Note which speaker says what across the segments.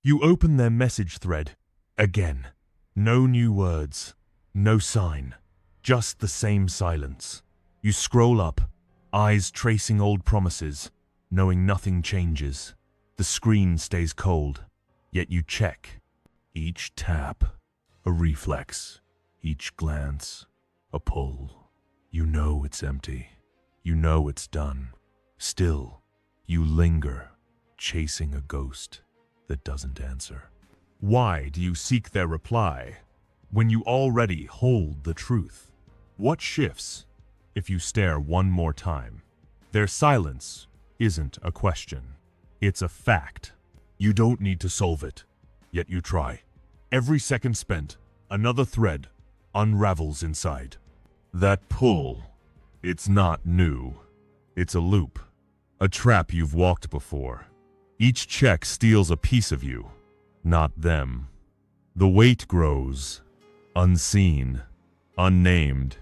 Speaker 1: You open their message thread. Again. No new words. No sign. Just the same silence. You scroll up, eyes tracing old promises, knowing nothing changes. The screen stays cold, yet you check. Each tap, a reflex. Each glance, a pull. You know it's empty. You know it's done. Still, you linger, chasing a ghost that doesn't answer. Why do you seek their reply when you already hold the truth? What shifts if you stare one more time? Their silence isn't a question. It's a fact. You don't need to solve it, yet you try. Every second spent, another thread unravels inside. That pull, it's not new. It's a loop, a trap you've walked before. Each check steals a piece of you, not them. The weight grows, unseen, unnamed.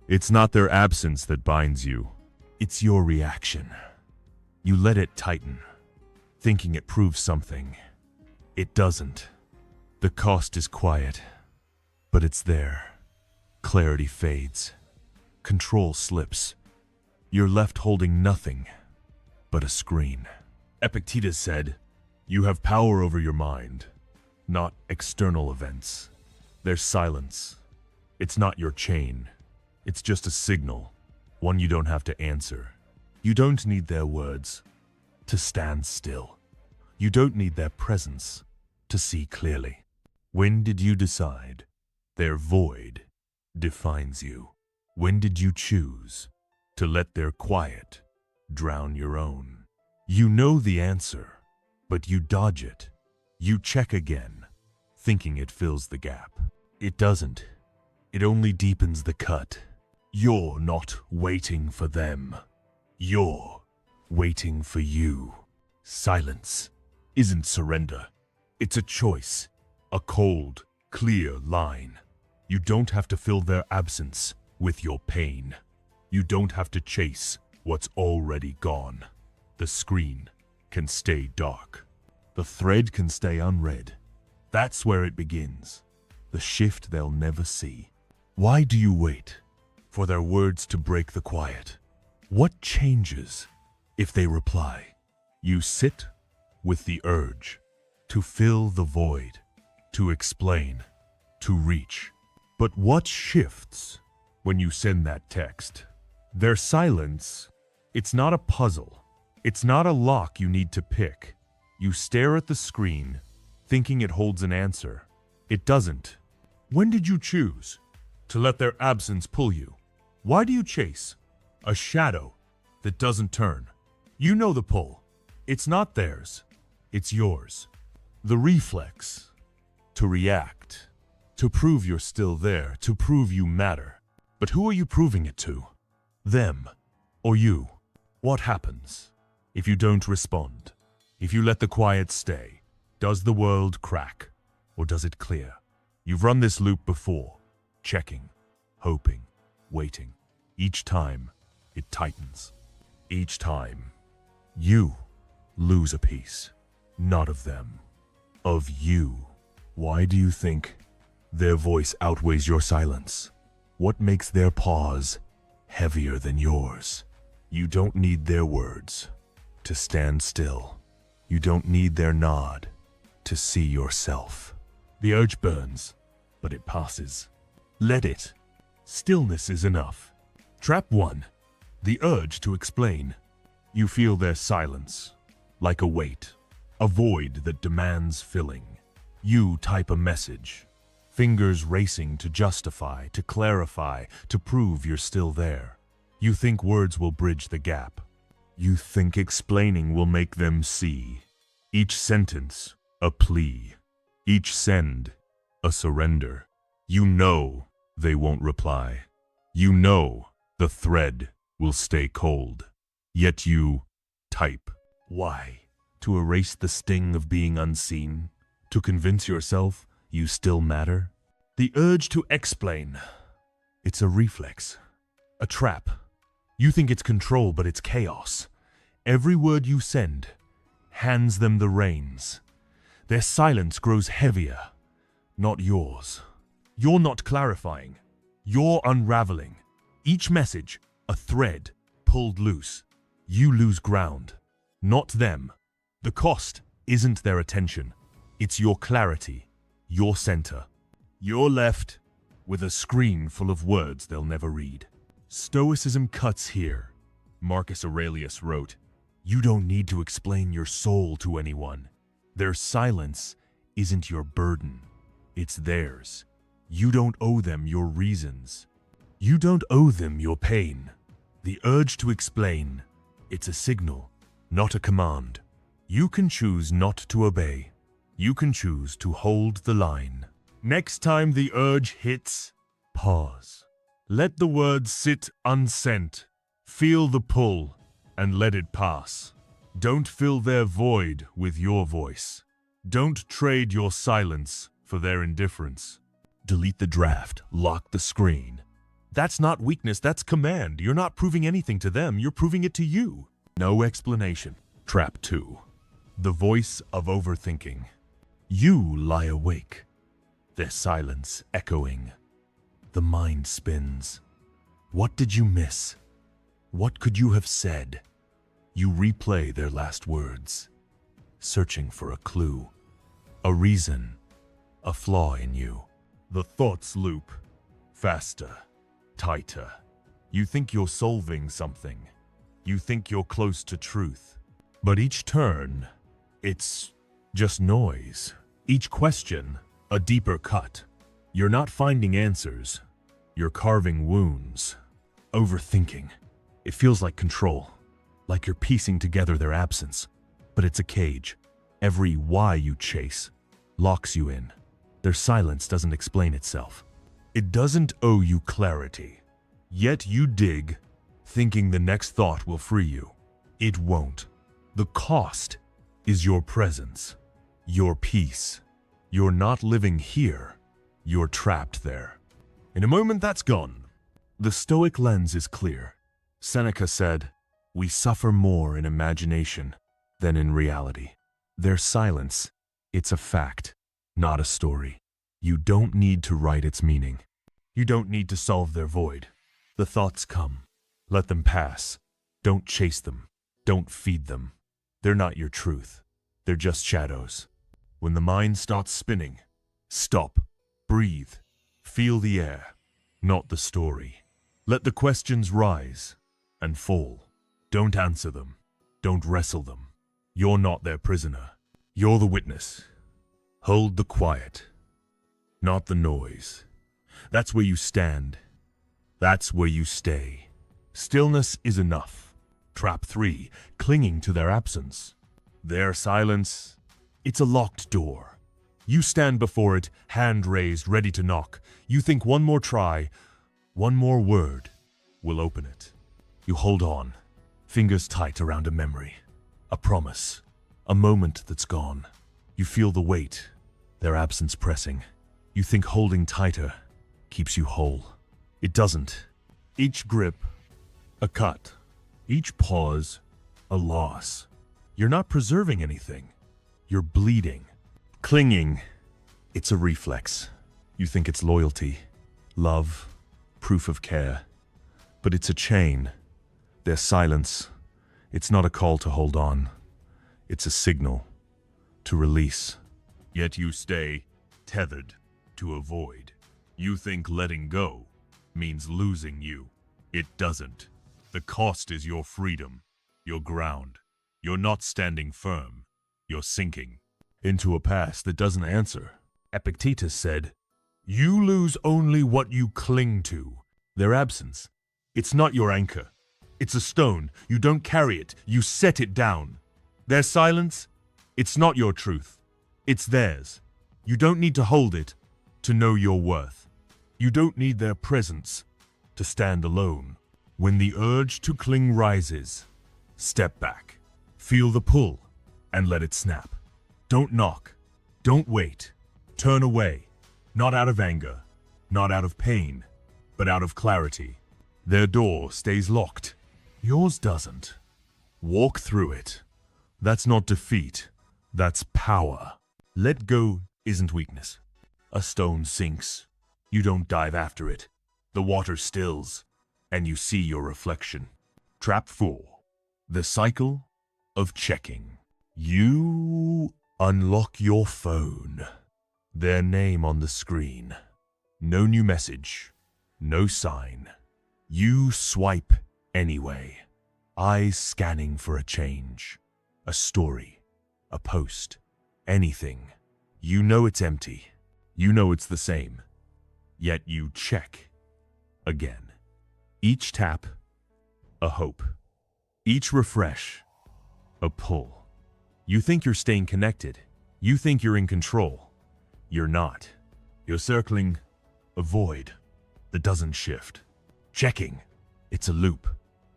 Speaker 1: It's not their absence that binds you. It's your reaction. You let it tighten, thinking it proves something. It doesn't. The cost is quiet, but it's there. Clarity fades. Control slips. You're left holding nothing but a screen. Epictetus said, "You have power over your mind, not external events." There's silence. It's not your chain. It's just a signal, one you don't have to answer. You don't need their words to stand still. You don't need their presence to see clearly. When did you decide their void defines you? When did you choose to let their quiet drown your own? You know the answer, but you dodge it. You check again, thinking it fills the gap. It doesn't. It only deepens the cut. You're not waiting for them. You're waiting for you. Silence isn't surrender. It's a choice, a cold, clear line. You don't have to fill their absence with your pain. You don't have to chase what's already gone. The screen can stay dark. The thread can stay unread. That's where it begins. The shift they'll never see. Why do you wait for their words to break the quiet? What changes if they reply? You sit with the urge to fill the void, to explain, to reach. But what shifts when you send that text? Their silence, it's not a puzzle. It's not a lock you need to pick. You stare at the screen, thinking it holds an answer. It doesn't. When did you choose to let their absence pull you? Why do you chase a shadow that doesn't turn? You know the pull. It's not theirs. It's yours. The reflex to react, to prove you're still there, to prove you matter. But who are you proving it to? Them or you? What happens if you don't respond? If you let the quiet stay? Does the world crack or does it clear? You've run this loop before, checking, hoping, waiting. Each time, it tightens. Each time, you lose a piece. Not of them, of you. Why do you think their voice outweighs your silence? What makes their pause heavier than yours? You don't need their words to stand still. You don't need their nod to see yourself. The urge burns, but it passes. Let it. Stillness is enough. Trap 1. The urge to explain. You feel their silence, like a weight, a void that demands filling. You type a message, fingers racing to justify, to clarify, to prove you're still there. You think words will bridge the gap. You think explaining will make them see. Each sentence, a plea. Each send, a surrender. You know they won't reply. You know the thread will stay cold. Yet you type. Why? To erase the sting of being unseen? To convince yourself you still matter? The urge to explain. It's a reflex. A trap. You think it's control, but it's chaos. Every word you send hands them the reins. Their silence grows heavier, not yours. You're not clarifying. You're unraveling. Each message, a thread pulled loose. You lose ground, not them. The cost isn't their attention. It's your clarity, your center. You're left with a screen full of words they'll never read. Stoicism cuts here. Marcus Aurelius wrote, "You don't need to explain your soul to anyone. Their silence isn't your burden. It's theirs. You don't owe them your reasons. You don't owe them your pain. The urge to explain, it's a signal, not a command. You can choose not to obey. You can choose to hold the line. Next time the urge hits, pause. Let the words sit unsent. Feel the pull and let it pass. Don't fill their void with your voice. Don't trade your silence for their indifference. Delete the draft, lock the screen. That's not weakness, that's command. You're not proving anything to them, you're proving it to you. No explanation. Trap 2. The voice of overthinking. You lie awake, their silence echoing. The mind spins. What did you miss? What could you have said? You replay their last words, searching for a clue, a reason, a flaw in you. The thoughts loop, faster, tighter. You think you're solving something. You think you're close to truth. But each turn, it's just noise. Each question, a deeper cut. You're not finding answers. You're carving wounds. Overthinking. It feels like control. Like you're piecing together their absence. But it's a cage. Every why you chase locks you in. Their silence doesn't explain itself. It doesn't owe you clarity. Yet you dig, thinking the next thought will free you. It won't. The cost is your presence, your peace. You're not living here. You're trapped there. In a moment, that's gone. The Stoic lens is clear. Seneca said, "We suffer more in imagination than in reality." Their silence, it's a fact, not a story. You don't need to write its meaning. You don't need to solve their void. The thoughts come. Let them pass. Don't chase them. Don't feed them. They're not your truth. They're just shadows. When the mind starts spinning, stop, breathe, feel the air, not the story. Let the questions rise and fall. Don't answer them. Don't wrestle them. You're not their prisoner. You're the witness. Hold the quiet, not the noise. That's where you stand. That's where you stay. Stillness is enough. Trap 3, clinging to their absence. Their silence, it's a locked door. You stand before it, hand raised, ready to knock. You think one more try, one more word will open it. You hold on, fingers tight around a memory, a promise, a moment that's gone. You feel the weight, their absence pressing. You think holding tighter keeps you whole. It doesn't. Each grip, a cut. Each pause, a loss. You're not preserving anything. You're bleeding. Clinging, it's a reflex. You think it's loyalty, love, proof of care. But it's a chain. Their silence, it's not a call to hold on. It's a signal to release. Yet you stay tethered to avoid. You think letting go means losing you. It doesn't. The cost is your freedom, your ground. You're not standing firm. You're sinking into a past that doesn't answer. Epictetus said, "You lose only what you cling to." Their absence, it's not your anchor. It's a stone. You don't carry it. You set it down. Their silence, it's not your truth. It's theirs. You don't need to hold it to know your worth. You don't need their presence to stand alone. When the urge to cling rises, step back, feel the pull, and let it snap. Don't knock. Don't wait. Turn away. Not out of anger, not out of pain, but out of clarity. Their door stays locked. Yours doesn't. Walk through it. That's not defeat. That's power. Let go isn't weakness. A stone sinks. You don't dive after it. The water stills, and you see your reflection. Trap 4. The cycle of checking. You unlock your phone. Their name on the screen. No new message. No sign. You swipe anyway. Eyes scanning for a change. A story. A post. Anything. You know it's empty. You know it's the same. Yet you check. Again. Each tap, a hope. Each refresh, a pull. You think you're staying connected. You think you're in control. You're not. You're circling a void that doesn't shift. Checking. It's a loop.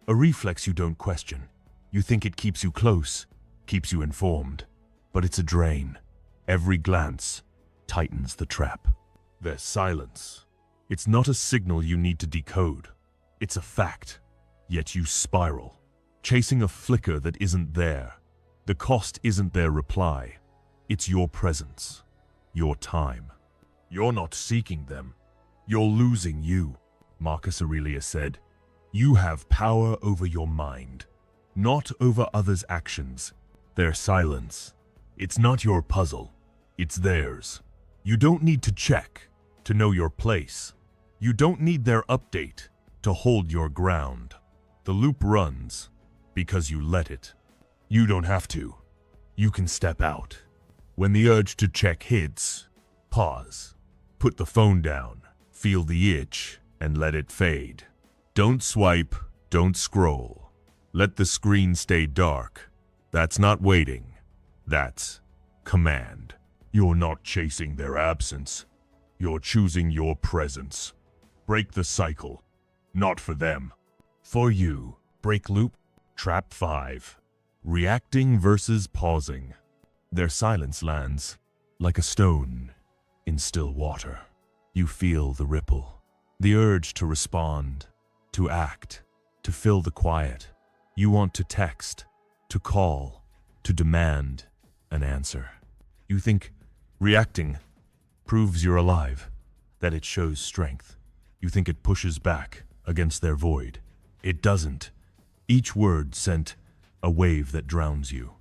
Speaker 1: A reflex you don't question. You think it keeps you close, keeps you informed. But it's a drain. Every glance tightens the trap. There's silence. It's not a signal you need to decode. It's a fact. Yet you spiral, chasing a flicker that isn't there. The cost isn't their reply. It's your presence, your time. You're not seeking them. You're losing you, Marcus Aurelius said. You have power over your mind, not over others' actions. Their silence. It's not your puzzle. It's theirs. You don't need to check to know your place. You don't need their update to hold your ground. The loop runs because you let it. You don't have to. You can step out. When the urge to check hits, pause. Put the phone down. Feel the itch and let it fade. Don't swipe. Don't scroll. Let the screen stay dark. That's not waiting. That's command. You're not chasing their absence. You're choosing your presence. Break the cycle. Not for them. For you. Break loop. Trap 5. Reacting versus pausing. Their silence lands like a stone in still water. You feel the ripple. The urge to respond. To act. To fill the quiet. You want to text. To call. To demand an answer. You think reacting proves you're alive, that it shows strength. You think it pushes back against their void. It doesn't. Each word sent a wave that drowns you.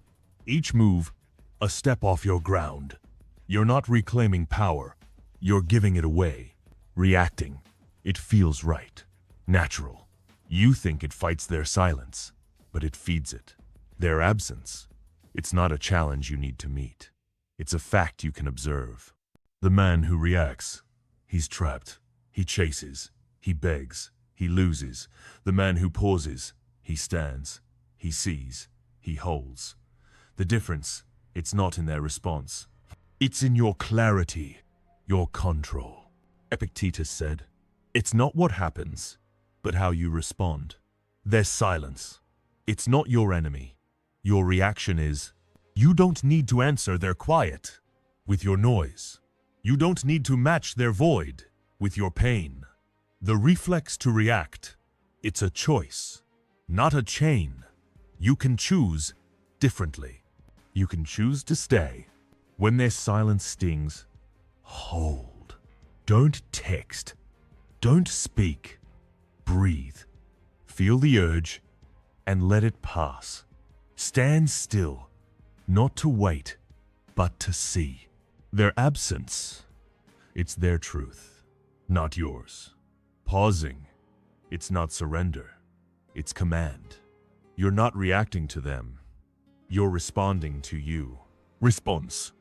Speaker 1: Each move, a step off your ground. You're not reclaiming power. You're giving it away. Reacting. It feels right. Natural. You think it fights their silence, but it feeds it. Their absence. It's not a challenge you need to meet. It's a fact you can observe. The man who reacts, he's trapped. He chases. He begs. He loses. The man who pauses, he stands. He sees. He holds. The difference, it's not in their response. It's in your clarity, your control. Epictetus said, it's not what happens, but how you respond. There's silence. It's not your enemy. Your reaction is, you don't need to answer their quiet with your noise. You don't need to match their void with your pain. The reflex to react, it's a choice, not a chain. You can choose differently. You can choose to stay. When their silence stings, hold. Don't text. Don't speak. Breathe. Feel the urge and let it pass. Stand still, not to wait, but to see. Their absence, it's their truth, not yours. Pausing, it's not surrender, it's command. You're not reacting to them, you're responding to you. Response,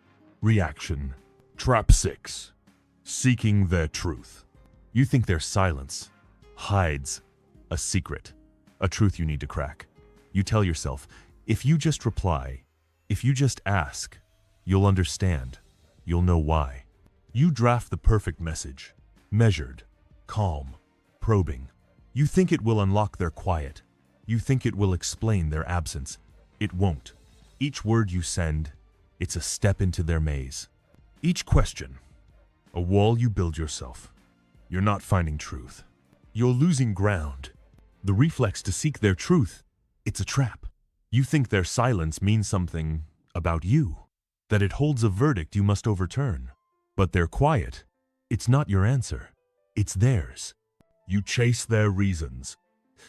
Speaker 1: reaction, trap 6, seeking their truth. You think their silence hides a secret, a truth you need to crack. You tell yourself, if you just reply, if you just ask, you'll understand. You'll know why. You draft the perfect message, measured, calm, probing. You think it will unlock their quiet. You think it will explain their absence. It won't. Each word you send, it's a step into their maze. Each question, a wall you build yourself. You're not finding truth. You're losing ground. The reflex to seek their truth, it's a trap. You think their silence means something about you. that it holds a verdict you must overturn. But they're quiet. It's not your answer. It's theirs. You chase their reasons,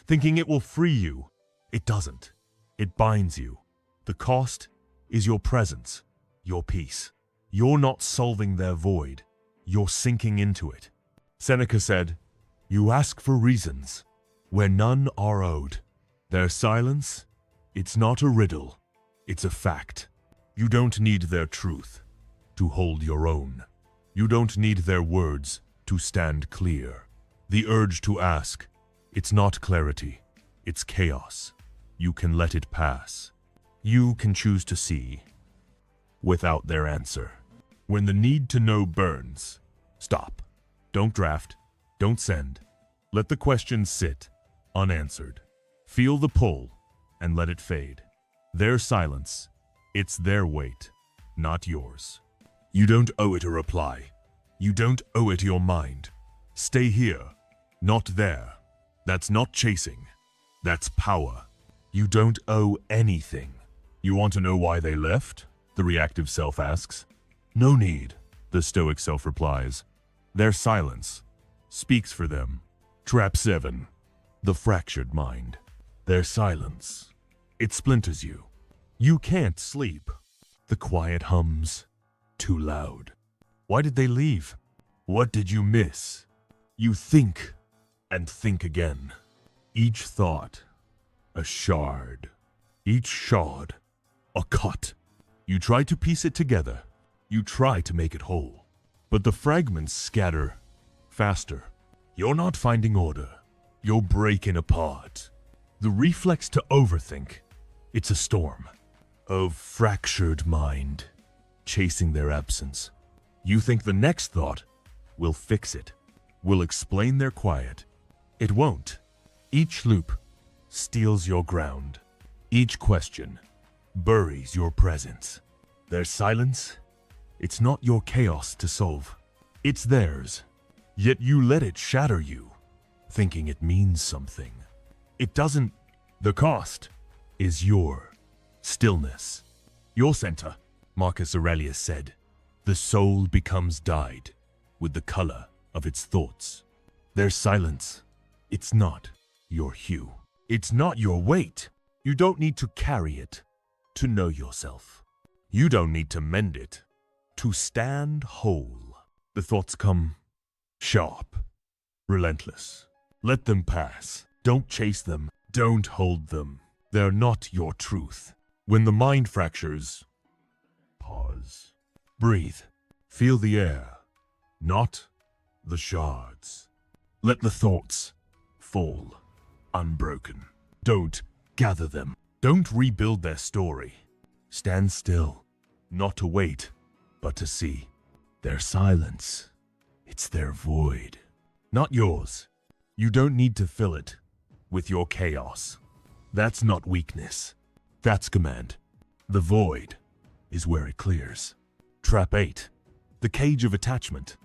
Speaker 1: thinking it will free you. It doesn't. It binds you. The cost is your presence, your peace. You're not solving their void. You're sinking into it. Seneca said, "You ask for reasons where none are owed." Their silence, it's not a riddle. It's a fact. You don't need their truth to hold your own. You don't need their words to stand clear. The urge to ask, it's not clarity, it's chaos. You can let it pass. You can choose to see without their answer. When the need to know burns, stop. Don't draft. Don't send. Let the question sit, unanswered. Feel the pull and let it fade. Their silence, it's their weight, not yours. You don't owe it a reply. You don't owe it your mind. Stay here, not there. That's not chasing. That's power. You don't owe anything. You want to know why they left? The reactive self asks. No need, the Stoic self replies. Their silence speaks for them. Trap 7. The fractured mind. Their silence, it splinters you. You can't sleep. The quiet hums too loud. Why did they leave? What did you miss? You think and think again. Each thought, a shard. Each shard, a cut. You try to piece it together. You try to make it whole. But the fragments scatter faster. You're not finding order. You're breaking apart. The reflex to overthink, it's a storm of fractured mind, chasing their absence. You think the next thought will fix it, will explain their quiet. It won't. Each loop steals your ground. Each question buries your presence. Their silence, it's not your chaos to solve. It's theirs. Yet you let it shatter you, thinking it means something. It doesn't. The cost is your stillness. Your center, Marcus Aurelius said. The soul becomes dyed with the color of its thoughts. Their silence, it's not your hue. It's not your weight. You don't need to carry it to know yourself. You don't need to mend it to stand whole. The thoughts come sharp, relentless. Let them pass. Don't chase them. Don't hold them. They're not your truth. When the mind fractures, pause. Breathe. Feel the air, not the shards. Let the thoughts fall unbroken. Don't gather them. Don't rebuild their story. Stand still, not to wait, but to see. Their silence, it's their void, not yours. You don't need to fill it with your chaos. That's not weakness. That's command. The void is where it clears. Trap 8. The cage of attachment.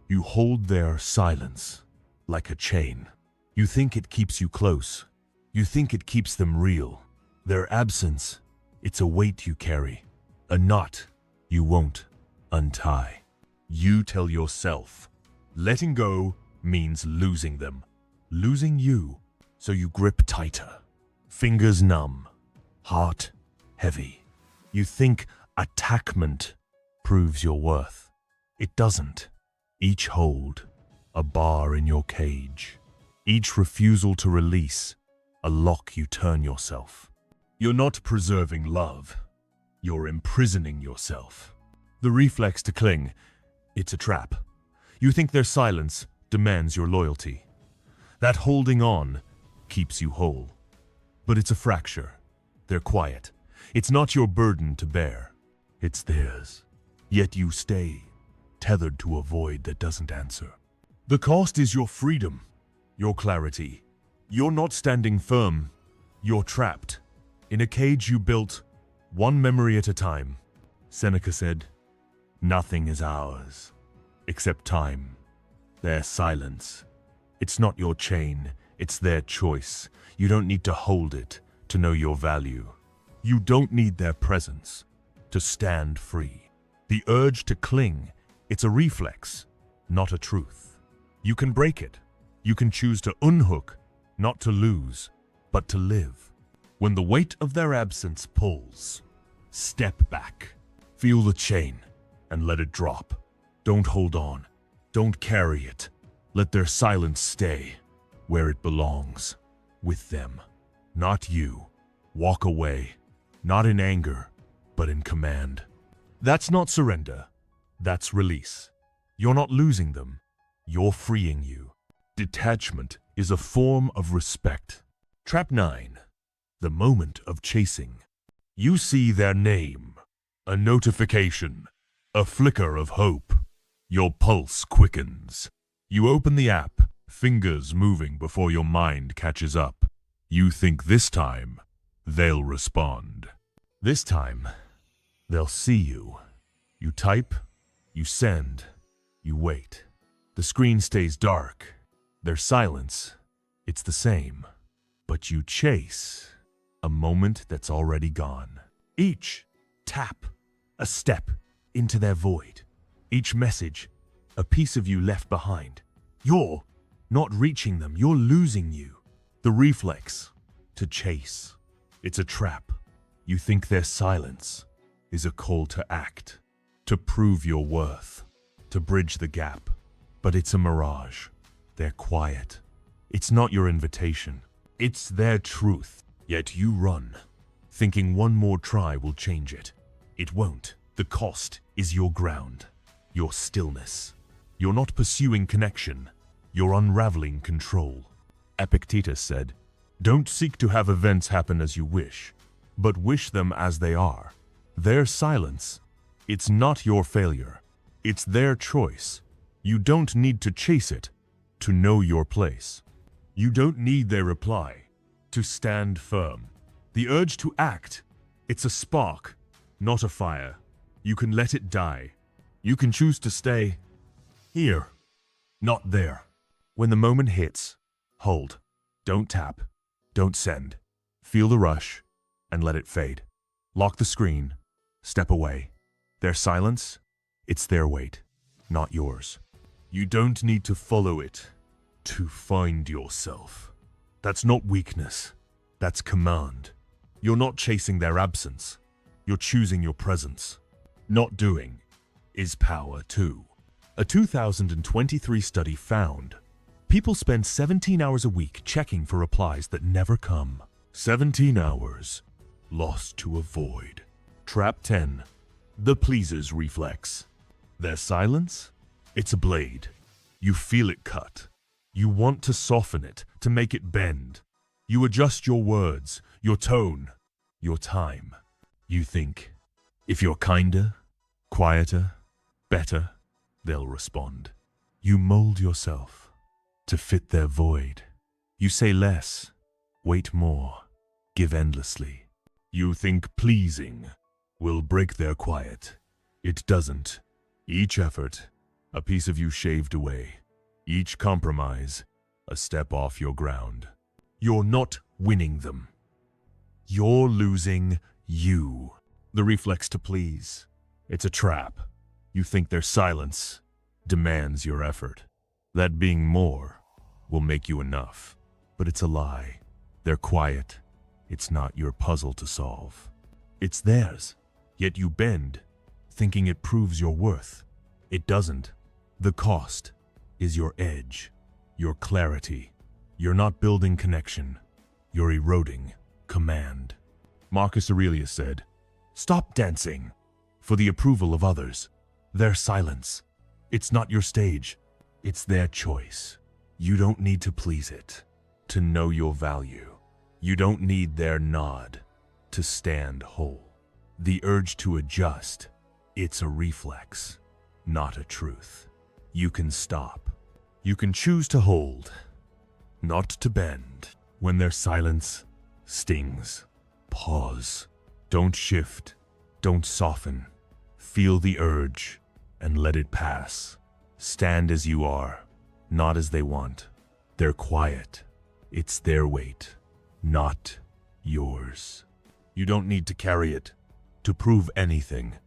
Speaker 1: You hold their silence like a chain. You think it keeps you close. You think it keeps them real. Their absence, it's a weight you carry, a knot you won't untie. You tell yourself, letting go means losing them, losing you, so you grip tighter. Fingers numb, heart heavy. You think attachment proves your worth. It doesn't. Each hold, a bar in your cage. Each refusal to release, a lock you turn yourself. You're not preserving love. You're imprisoning yourself. The reflex to cling, it's a trap. You think their silence demands your loyalty. That holding on keeps you whole. But it's a fracture. They're quiet. It's not your burden to bear. It's theirs. Yet you stay, tethered to a void that doesn't answer. The cost is your freedom, your clarity. You're not standing firm. You're trapped in a cage you built, one memory at a time. Seneca said, "Nothing is ours, except time." Their silence. It's not your chain, it's their choice. You don't need to hold it to know your value. You don't need their presence to stand free. The urge to cling, it's a reflex, not a truth. You can break it. You can choose to unhook, not to lose, but to live. When the weight of their absence pulls, step back. Feel the chain and let it drop. Don't hold on. Don't carry it. Let their silence stay where it belongs, with them, not you. Walk away, not in anger, but in command. That's not surrender. That's release. You're not losing them. You're freeing you. Detachment is a form of respect. Trap 9. The moment of chasing. You see their name, a notification, a flicker of hope. Your pulse quickens. You open the app, fingers moving before your mind catches up. You think this time, they'll respond. This time, they'll see you. You type, you send, you wait. The screen stays dark. Their silence, it's the same. But you chase a moment that's already gone. Each tap, a step into their void. Each message, a piece of you left behind. You're not reaching them, you're losing you. The reflex to chase. It's a trap. You think their silence is a call to act, to prove your worth, to bridge the gap. But it's a mirage. They're quiet. It's not your invitation. It's their truth. Yet you run, thinking one more try will change it. It won't. The cost is your ground, your stillness. You're not pursuing connection. You're unraveling control. Epictetus said, "Don't seek to have events happen as you wish, but wish them as they are." Their silence, it's not your failure. It's their choice. You don't need to chase it to know your place. You don't need their reply to stand firm. The urge to act, it's a spark, not a fire. You can let it die. You can choose to stay here, not there. When the moment hits, hold. Don't tap. Don't send. Feel the rush and let it fade. Lock the screen. Step away. Their silence, it's their weight, not yours. You don't need to follow it to find yourself. That's not weakness. That's command. You're not chasing their absence. You're choosing your presence. Not doing is power too. A 2023 study found people spend 17 hours a week checking for replies that never come. 17 hours lost to a void. Trap 10. The pleaser's reflex. Their silence? It's a blade. You feel it cut. You want to soften it, to make it bend. You adjust your words, your tone, your time. You think, if you're kinder, quieter, better, they'll respond. You mold yourself to fit their void. You say less, wait more, give endlessly. You think pleasing will break their quiet. It doesn't. Each effort, a piece of you shaved away. Each compromise, a step off your ground. You're not winning them. You're losing you. The reflex to please. It's a trap. You think their silence demands your effort. That being more will make you enough. But it's a lie. They're quiet. It's not your puzzle to solve. It's theirs. Yet you bend, thinking it proves your worth. It doesn't. The cost is your edge, your clarity. You're not building connection. You're eroding command. Marcus Aurelius said, "Stop dancing for the approval of others. Their silence. It's not your stage. It's their choice. You don't need to please it to know your value. You don't need their nod to stand whole. The urge to adjust, it's a reflex, not a truth. You can stop. You can choose to hold, not to bend. When their silence stings, pause. Don't shift. Don't soften. Feel the urge and let it pass. Stand as you are, not as they want. They're quiet. It's their weight, not yours. You don't need to carry it to prove anything.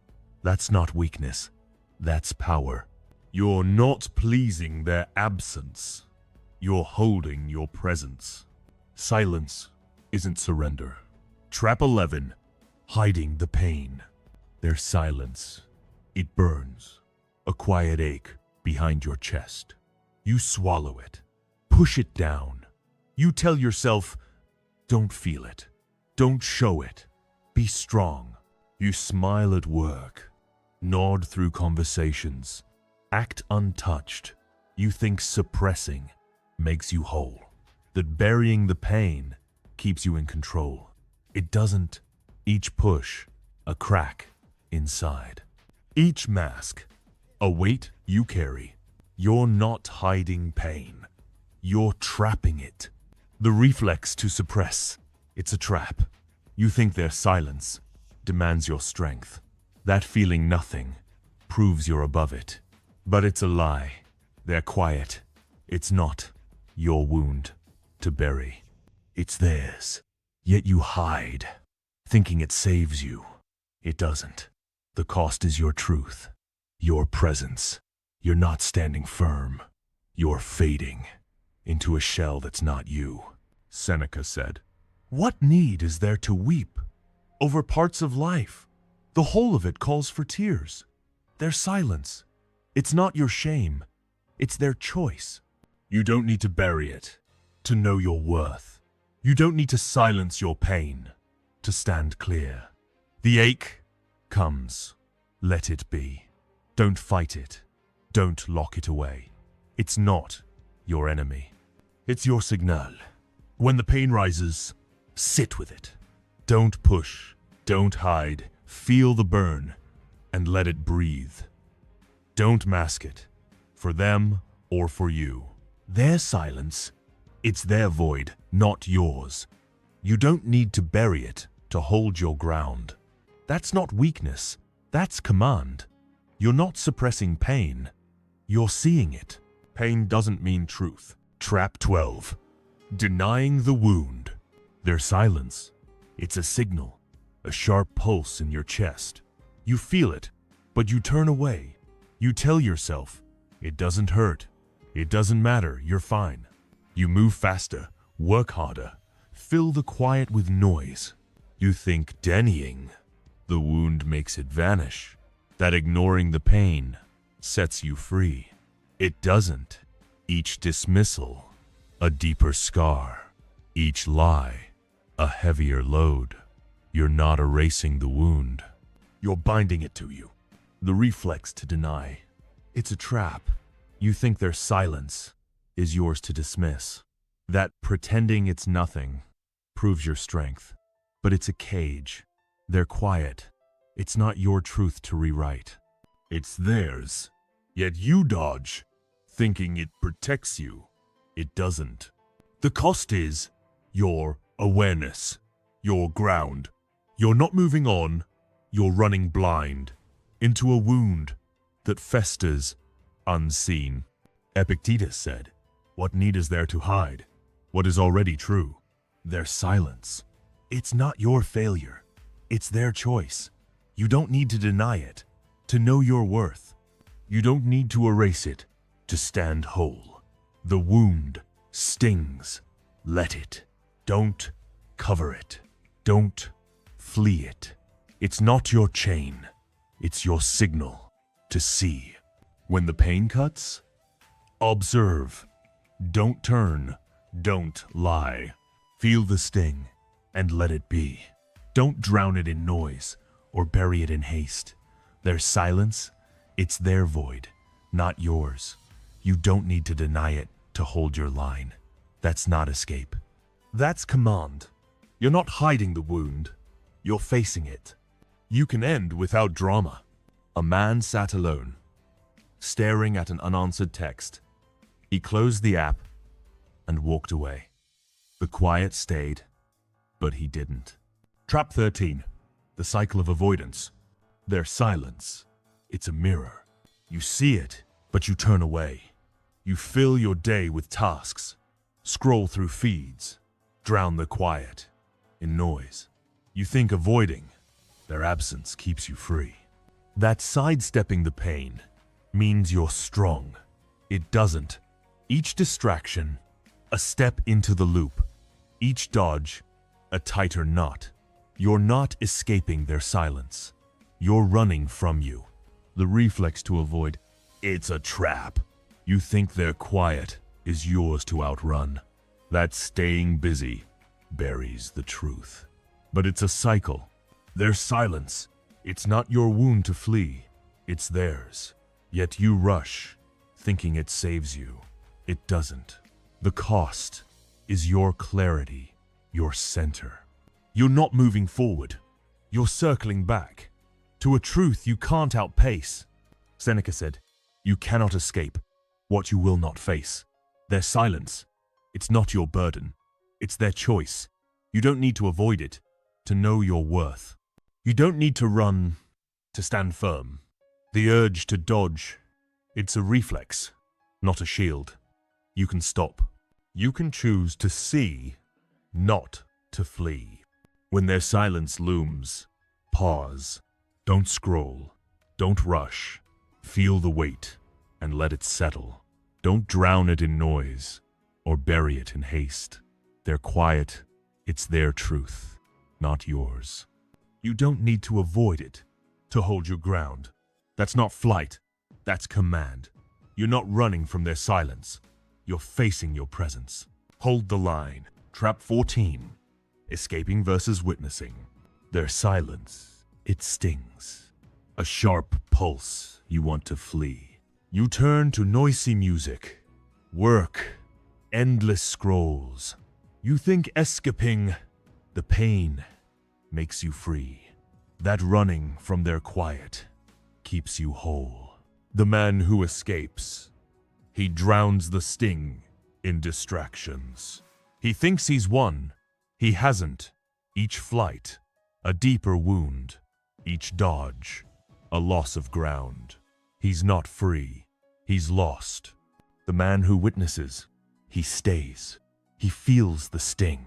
Speaker 1: That's not weakness. That's power. You're not pleasing their absence. You're holding your presence. Silence isn't surrender. Trap 11. Hiding the pain. Their silence. It burns. A quiet ache behind your chest. You swallow it. Push it down. You tell yourself, don't feel it. Don't show it. Be strong. You smile at work. Nod through conversations. Act untouched. You think suppressing makes you whole. That burying the pain keeps you in control. It doesn't. Each push, a crack inside. Each mask, a weight you carry. You're not hiding pain. You're trapping it. The reflex to suppress. It's a trap. You think their silence demands your strength. That feeling nothing proves you're above it. But it's a lie. They're quiet. It's not your wound to bury. It's theirs. Yet you hide, thinking it saves you. It doesn't. The cost is your truth, your presence. You're not standing firm. You're fading into a shell that's not you. Seneca said, "What need is there to weep over parts of life? The whole of it calls for tears. Their silence. It's not your shame. It's their choice. You don't need to bury it to know your worth. You don't need to silence your pain to stand clear. The ache comes. Let it be. Don't fight it. Don't lock it away. It's not your enemy. It's your signal. When the pain rises, sit with it. Don't push. Don't hide. Feel the burn and let it breathe. Don't mask it, for them or for you. Their silence, it's their void, not yours. You don't need to bury it to hold your ground. That's not weakness, that's command. You're not suppressing pain, you're seeing it. Pain doesn't mean truth. Trap 12. Denying the wound. Their silence, it's a signal, a sharp pulse in your chest. You feel it, but you turn away. You tell yourself, it doesn't hurt. It doesn't matter, you're fine. You move faster, work harder, fill the quiet with noise. You think denying the wound makes it vanish, that ignoring the pain sets you free. It doesn't. Each dismissal, a deeper scar. Each lie, a heavier load. You're not erasing the wound. You're binding it to you. The reflex to deny. It's a trap. You think their silence is yours to dismiss. That pretending it's nothing proves your strength. But it's a cage. They're quiet. It's not your truth to rewrite. It's theirs. Yet you dodge, thinking it protects you. It doesn't. The cost is your awareness, your ground. You're not moving on. You're running blind into a wound that festers unseen. Epictetus said, "What need is there to hide what is already true?" Their silence. It's not your failure. It's their choice. You don't need to deny it to know your worth. You don't need to erase it to stand whole. The wound stings. Let it. Don't cover it. Don't flee it. It's not your chain. It's your signal to see. When the pain cuts, observe. Don't turn. Don't lie. Feel the sting and let it be. Don't drown it in noise or bury it in haste. Their silence, it's their void, not yours. You don't need to deny it to hold your line. That's not escape. That's command. You're not hiding the wound. You're facing it. You can end without drama. A man sat alone, staring at an unanswered text. He closed the app and walked away. The quiet stayed, but he didn't. Trap 13. The cycle of avoidance. Their silence. It's a mirror. You see it, but you turn away. You fill your day with tasks, scroll through feeds, drown the quiet in noise. You think avoiding their absence keeps you free. That sidestepping the pain means you're strong. It doesn't. Each distraction, a step into the loop. Each dodge, a tighter knot. You're not escaping their silence. You're running from you. The reflex to avoid. It's a trap. You think their quiet is yours to outrun. That staying busy buries the truth. But it's a cycle. Their silence, it's not your wound to flee. It's theirs. Yet you rush, thinking it saves you. It doesn't. The cost is your clarity, your center. You're not moving forward. You're circling back to a truth you can't outpace. Seneca said, "You cannot escape what you will not face." Their silence, it's not your burden. It's their choice. You don't need to avoid it to know your worth. You don't need to run to stand firm. The urge to dodge, it's a reflex, not a shield. You can stop. You can choose to see, not to flee. When their silence looms, pause. Don't scroll. Don't rush. Feel the weight and let it settle. Don't drown it in noise or bury it in haste. They're quiet. It's their truth, not yours. You don't need to avoid it to hold your ground. That's not flight. That's command. You're not running from their silence. You're facing your presence. Hold the line. Trap 14. Escaping versus witnessing. Their silence, it stings. A sharp pulse, you want to flee. You turn to noisy music. Work. Endless scrolls. You think escaping the pain makes you free. That running from their quiet keeps you whole. The man who escapes, he drowns the sting in distractions. He thinks he's won. He hasn't. Each flight, a deeper wound. Each dodge, a loss of ground. He's not free. He's lost. The man who witnesses, he stays. He feels the sting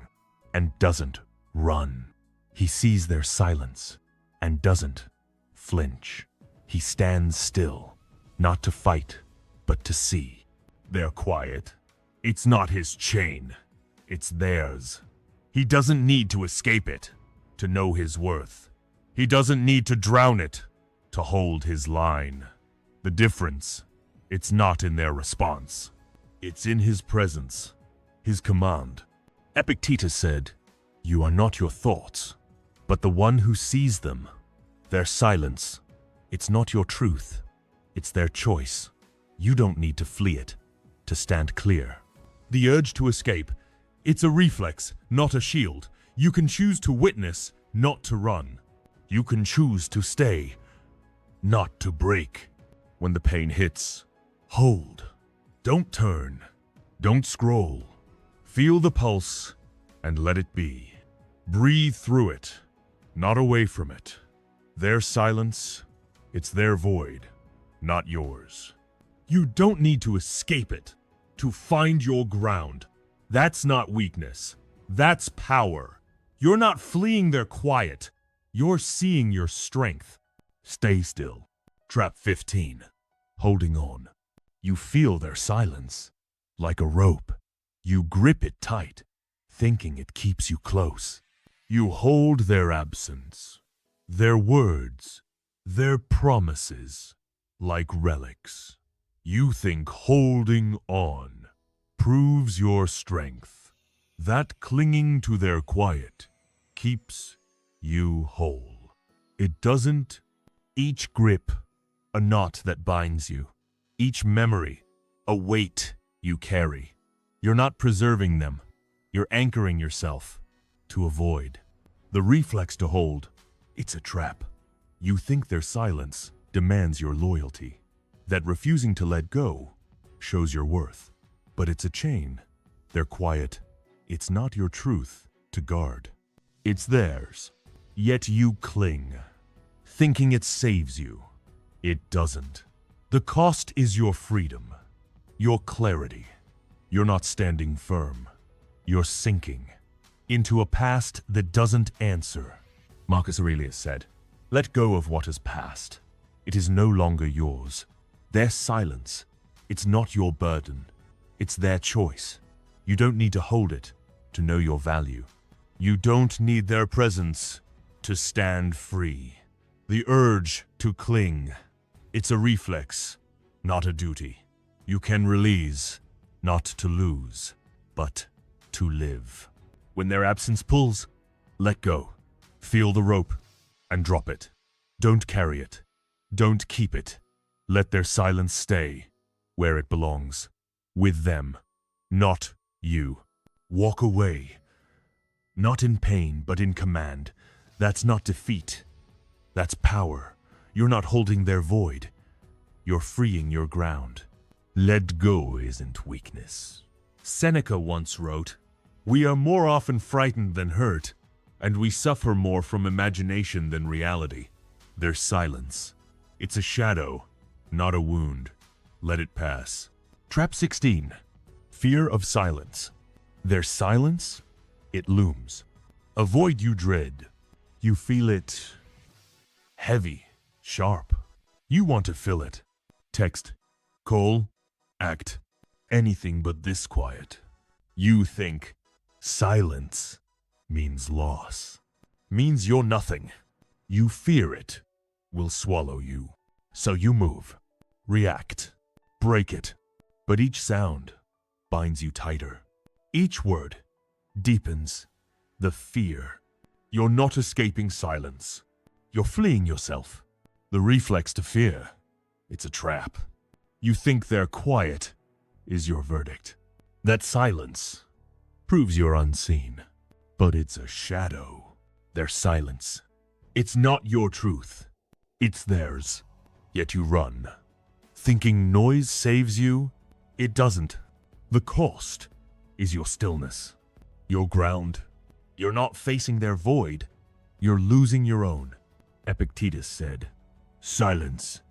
Speaker 1: and doesn't run. He sees their silence and doesn't flinch. He stands still, not to fight, but to see. They're quiet. It's not his chain. It's theirs. He doesn't need to escape it to know his worth. He doesn't need to drown it to hold his line. The difference, it's not in their response. It's in his presence, his command. Epictetus said, "You are not your thoughts, but the one who sees them." Their silence, it's not your truth. It's their choice. You don't need to flee it to stand clear. The urge to escape, it's a reflex, not a shield. You can choose to witness, not to run. You can choose to stay, not to break. When the pain hits, hold. Don't turn. Don't scroll. Feel the pulse and let it be. Breathe through it, not away from it. Their silence, it's their void, not yours. You don't need to escape it to find your ground. That's not weakness. That's power. You're not fleeing their quiet. You're seeing your strength. Stay still. Trap 15. Holding on. You feel their silence. Like a rope. You grip it tight, thinking it keeps you close. You hold their absence, their words, their promises, like relics. You think holding on proves your strength. That clinging to their quiet keeps you whole. It doesn't. Each grip, a knot that binds you. Each memory, a weight you carry. You're not preserving them. You're anchoring yourself to avoid. The reflex to hold, it's a trap. You think their silence demands your loyalty. That refusing to let go shows your worth. But it's a chain. They're quiet. It's not your truth to guard. It's theirs. Yet you cling, thinking it saves you. It doesn't. The cost is your freedom, your clarity. You're not standing firm. You're sinking into a past that doesn't answer. Marcus Aurelius said, "Let go of what is past. It is no longer yours. Their silence, it's not your burden. It's their choice. You don't need to hold it to know your value. You don't need their presence to stand free. The urge to cling, it's a reflex, not a duty. You can release, not to lose, but to live. When their absence pulls, let go. Feel the rope and drop it. Don't carry it. Don't keep it. Let their silence stay where it belongs. With them, not you. Walk away. Not in pain, but in command. That's not defeat. That's power. You're not holding their void. You're freeing your ground. Let go isn't weakness. Seneca once wrote, "We are more often frightened than hurt, and we suffer more from imagination than reality." Their silence, it's a shadow, not a wound. Let it pass. Trap 16. Fear of silence. Their silence, it looms. A void you dread. You feel it heavy, sharp. You want to fill it. Text, call, act, anything but this quiet. You think silence means loss, means you're nothing. You fear it will swallow you. So you move, react, break it. But each sound binds you tighter. Each word deepens the fear. You're not escaping silence. You're fleeing yourself. The reflex to fear, it's a trap. You think their quiet is your verdict. That silence proves you're unseen. But it's a shadow. Their silence, it's not your truth. It's theirs. Yet you run. Thinking noise saves you? It doesn't. The cost is your stillness, your ground. You're not facing their void. You're losing your own. Epictetus said, "Silence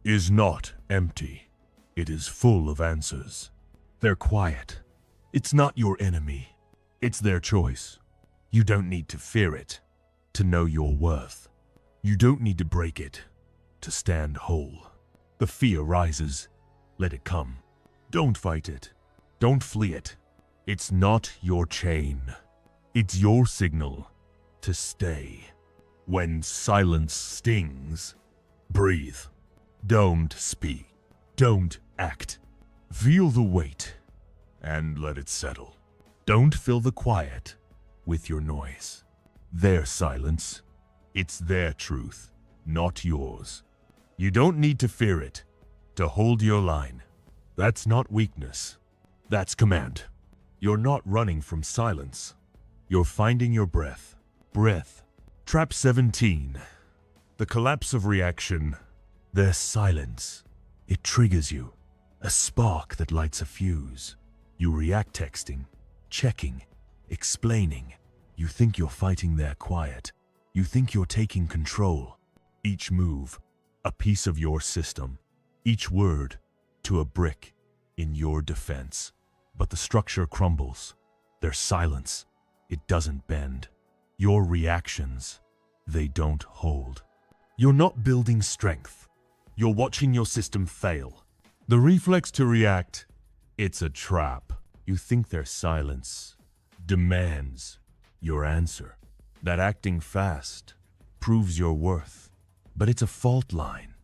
Speaker 1: is not empty. It is full of answers." They're quiet. It's not your enemy. It's their choice. You don't need to fear it to know your worth. You don't need to break it to stand whole. The fear rises. Let it come. Don't fight it. Don't flee it. It's not your chain. It's your signal to stay. When silence stings, breathe. Don't speak. Don't act. Feel the weight and let it settle. Don't fill the quiet with your noise. Their silence, it's their truth, not yours. You don't need to fear it to hold your line. That's not weakness. That's command. You're not running from silence. You're finding your breath. Breath. Trap 17. The collapse of reaction. Their silence. It triggers you. A spark that lights a fuse. You react texting, checking, explaining. You think you're fighting their quiet. You think you're taking control. Each move, a piece of your system. Each word, to a brick in your defense. But the structure crumbles. Their silence, it doesn't bend. Your reactions, they don't hold. You're not building strength. You're watching your system fail. The reflex to react, it's a trap. You think their silence demands your answer. That acting fast proves your worth. But it's a fault line.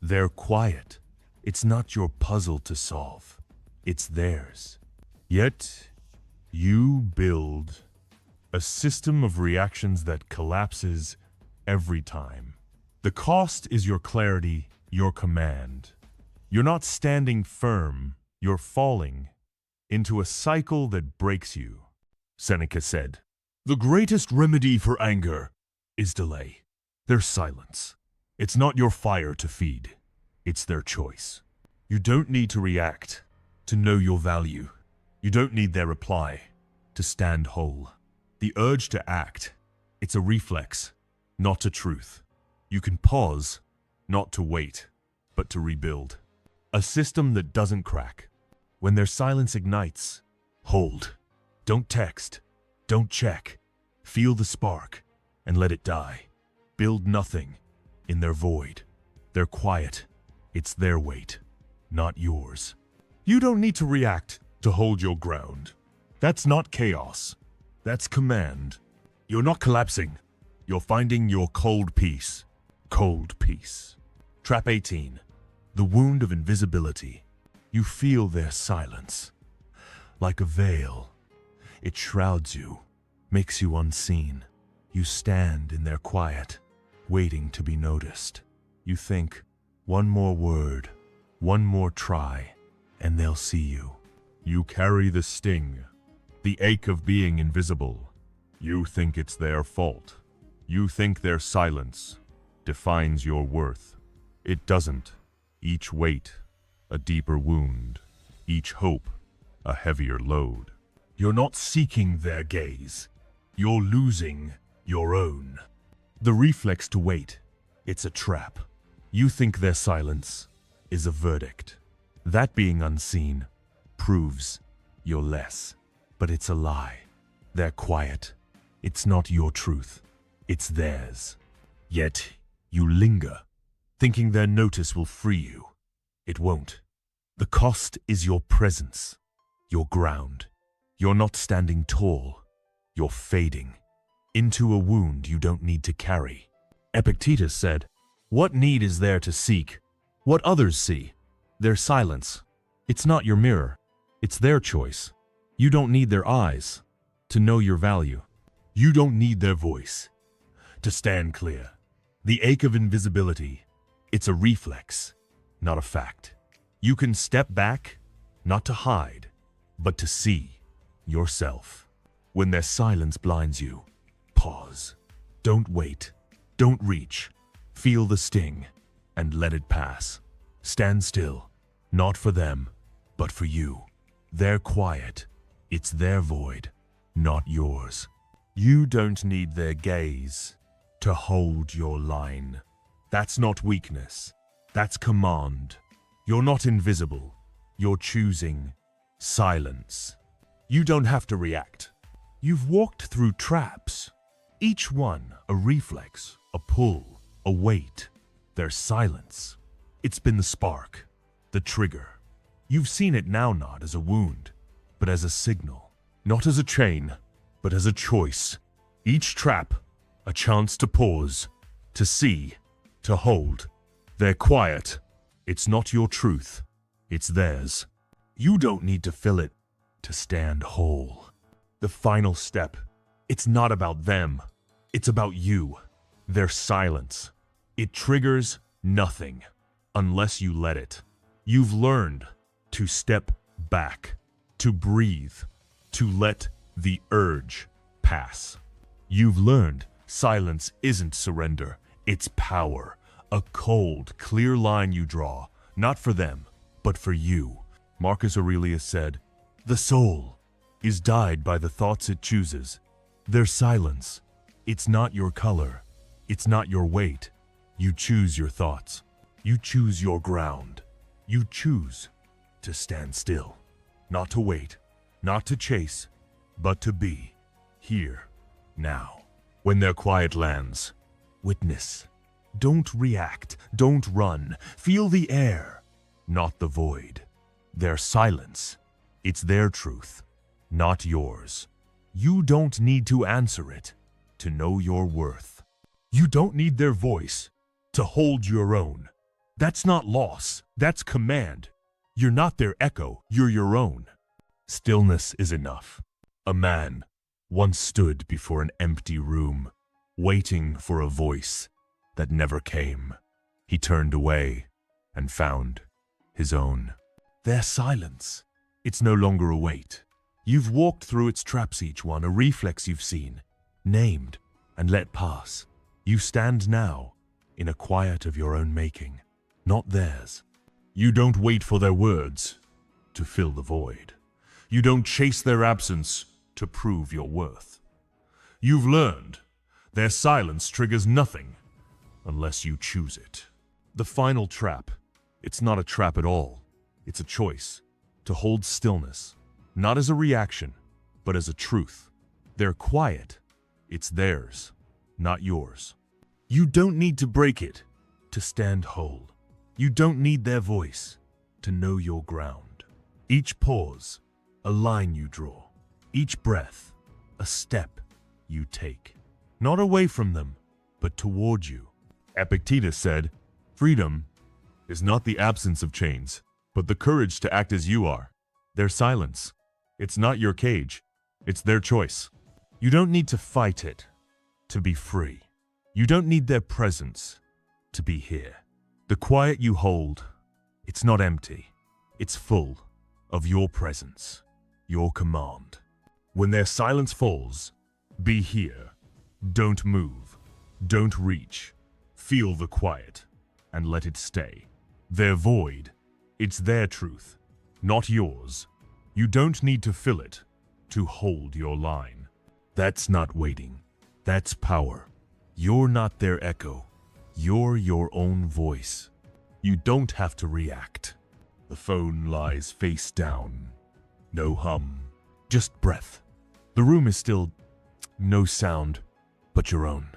Speaker 1: They're quiet. It's not your puzzle to solve. It's theirs. Yet, you build a system of reactions that collapses every time. The cost is your clarity, your command. You're not standing firm, you're falling into a cycle that breaks you. Seneca said, "The greatest remedy for anger is delay." Their silence. It's not your fire to feed. It's their choice. You don't need to react to know your value. You don't need their reply to stand whole. The urge to act, it's a reflex, not a truth. You can pause, not to wait, but to rebuild. A system that doesn't crack. When their silence ignites, hold. Don't text. Don't check. Feel the spark and let it die. Build nothing in their void. They're quiet. It's their weight, not yours. You don't need to react to hold your ground. That's not chaos. That's command. You're not collapsing. You're finding your cold peace. Cold peace. Trap 18. The wound of invisibility. You feel their silence. Like a veil. It shrouds you, makes you unseen. You stand in their quiet, waiting to be noticed. You think, one more word, one more try, and they'll see you. You carry the sting, the ache of being invisible. You think it's their fault. You think their silence defines your worth. It doesn't. Each weight, a deeper wound. Each hope, a heavier load. You're not seeking their gaze. You're losing your own. The reflex to wait, it's a trap. You think their silence is a verdict. That being unseen proves you're less. But it's a lie. They're quiet. It's not your truth. It's theirs. Yet you linger, thinking their notice will free you. It won't. The cost is your presence, your ground. You're not standing tall. You're fading into a wound you don't need to carry. Epictetus said, "What need is there to seek what others see? Their silence. It's not your mirror. It's their choice. You don't need their eyes to know your value. You don't need their voice to stand clear. The ache of invisibility, it's a reflex, not a fact. You can step back, not to hide, but to see yourself. When their silence blinds you, pause. Don't wait. Don't reach. Feel the sting and let it pass. Stand still, not for them, but for you. They're quiet. It's their void, not yours. You don't need their gaze to hold your line. That's not weakness. That's command. You're not invisible. You're choosing silence. You don't have to react. You've walked through traps. Each one a reflex, a pull, a weight. Their silence. It's been the spark, the trigger. You've seen it now not as a wound, but as a signal. Not as a chain, but as a choice. Each trap, a chance to pause, to see, to hold. They're quiet. It's not your truth. It's theirs. You don't need to fill it to stand whole. The final step, it's not about them. It's about you. Their silence. It triggers nothing unless you let it. You've learned to step back, to breathe, to let the urge pass. You've learned silence isn't surrender, it's power. A cold, clear line you draw, not for them, but for you. Marcus Aurelius said, "The soul is dyed by the thoughts it chooses." Their silence, it's not your color, it's not your weight. You choose your thoughts. You choose your ground. You choose to stand still, not to wait, not to chase, but to be here, now. When their quiet lands, witness. Don't react, don't run. Feel the air, not the void. Their silence, it's their truth, not yours. You don't need to answer it to know your worth. You don't need their voice to hold your own. That's not loss, that's command. You're not their echo, you're your own. Stillness is enough. A man once stood before an empty room, waiting for a voice that never came. He turned away and found his own. Their silence, it's no longer a weight. You've walked through its traps, each one, a reflex you've seen, named, and let pass. You stand now in a quiet of your own making, not theirs. You don't wait for their words to fill the void. You don't chase their absence to prove your worth. You've learned their silence triggers nothing unless you choose it. The final trap, it's not a trap at all. It's a choice to hold stillness, not as a reaction, but as a truth. They're quiet. It's theirs, not yours. You don't need to break it to stand whole. You don't need their voice to know your ground. Each pause, a line you draw. Each breath, a step you take. Not away from them, but toward you. Epictetus said, "Freedom is not the absence of chains, but the courage to act as you are." Their silence, it's not your cage, it's their choice. You don't need to fight it to be free. You don't need their presence to be here. The quiet you hold, it's not empty. It's full of your presence, your command. When their silence falls, be here. Don't move. Don't reach. Feel the quiet and let it stay. Their void, it's their truth, not yours. You don't need to fill it to hold your line. That's not waiting. That's power. You're not their echo. You're your own voice. You don't have to react. The phone lies face down. No hum, just breath. The room is still. No sound, but your own.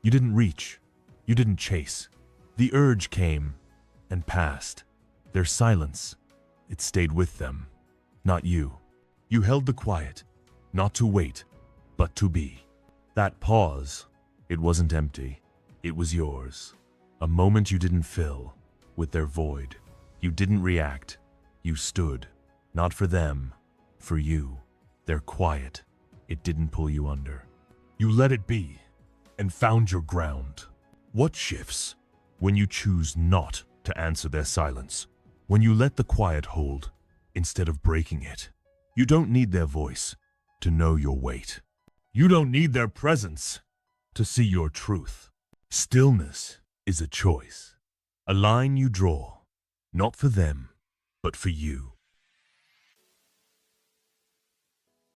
Speaker 1: You didn't reach. You didn't chase. The urge came and passed. Their silence, it stayed with them, not you. You held the quiet, not to wait, but to be. That pause, it wasn't empty. It was yours. A moment you didn't fill with their void. You didn't react. You stood, not for them, for you. Their quiet, it didn't pull you under. You let it be and found your ground. What shifts when you choose not to answer their silence? When you let the quiet hold instead of breaking it? You don't need their voice to know your weight. You don't need their presence to see your truth. Stillness is a choice, a line you draw, not for them, but for you.